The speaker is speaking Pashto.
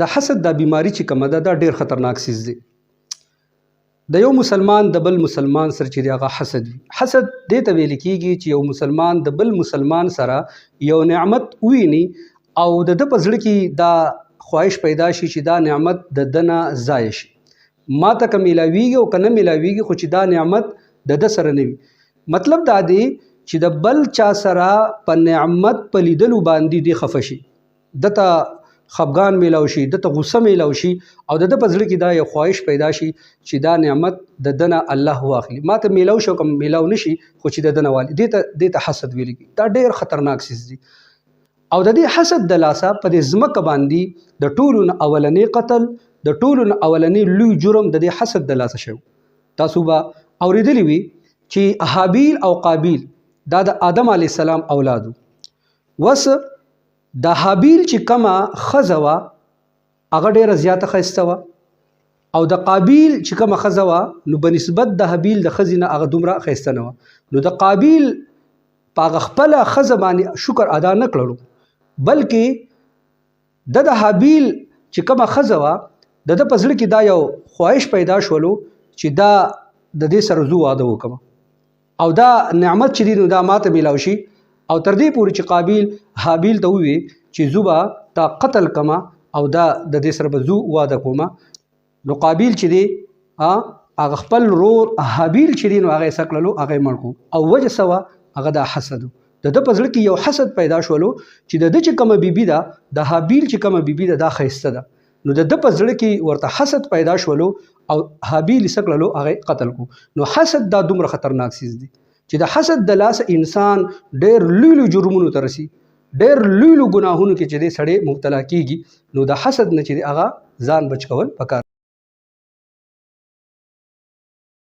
د حسد دا بیماری چې کومه ده دا ډیر خطرناک سیز دی. د یو مسلمان د بل مسلمان سره چې دی هغه حسد وي. حسد دې ته ویل کېږي چې یو مسلمان د بل مسلمان سره یو نعمت وویني او د ده په زړه کې دا خواهش پیدا شي چې دا نعمت د ده نه ضایع شي. ما ته که میلاویږي او که نه میلاویږي خو چې دا نعمت د ده سره نه وي. مطلب دا دی چې د بل چا سره په نعمت په لیدلو باندې دی خفه شي، دته خفګان میلاو شي، دته غصه میلاو شي او د ده په زړه کې دا یو خواهش پیدا شي چې دا نعمت د ده نه الله واخلي. ما ته میلاو شو که میلاو نشي خو چې د ده نه والي. دې ته حسد ویل کېږي. دا ډېر خطرناک څیز دی. او د دې حسد د لاسه په دې ځمکه باندې د ټولو نه اولنی قتل، د ټولو نه اولنی لوی جرم د دې حسد د لاسه شوی. تاسو به اورېدلی وي چې هابیل او قابیل دا د آدم علیه السلام اولادو. وس د هابیل چې کومه ښځه وه هغه ډېره زیاته ښایسته وه او د قابیل چې کومه ښځه وه نو بنسبت د هابیل د ښځې نه هغه دومره ښایسته نه وه. نو د قابیل په هغه خپله ښځه باندې شکر ادا نه کړلو، بلکې د هابیل چې کومه ښځه وه د ده په زړه کې دا یو خواهش پیدا شولو چې دا د دې سره زه واده وکړم او دا نعمت چې دی نو دا ماته میلاو شي. او تر دې پورې چې قابیل هابیل ته ووی چې زه به تا قتل کما او دا د دې سره به زه واده کوم. نو قابیل چې دی هغه خپل رور هابیل چې دی نو هغه یې څه کړلو، هغه یې مړ کړو. او وجه څه وه؟ هغه دا حسد و. د ده په زړه کې یو حسد پیدا شولو چې د ده چې کومه بیبي ده، د هابیل چې کومه بیبي ده دا ښایسته ده. نو د ده په زړه کې ورته حسد پیدا شولو او هابیل یې څه کړلو، هغه یې قتل کړو. نو حسد دا دومره خطرناک څیز دی چې د حسد د لاسه انسان ډېر لوی لوی جرمونو ته رسي، ډېر لوی لوی ګناهونو کې چې دی سړی مبتلا کېږي. نو د حسد نه چې دی هغه ځان بچ کول پکار.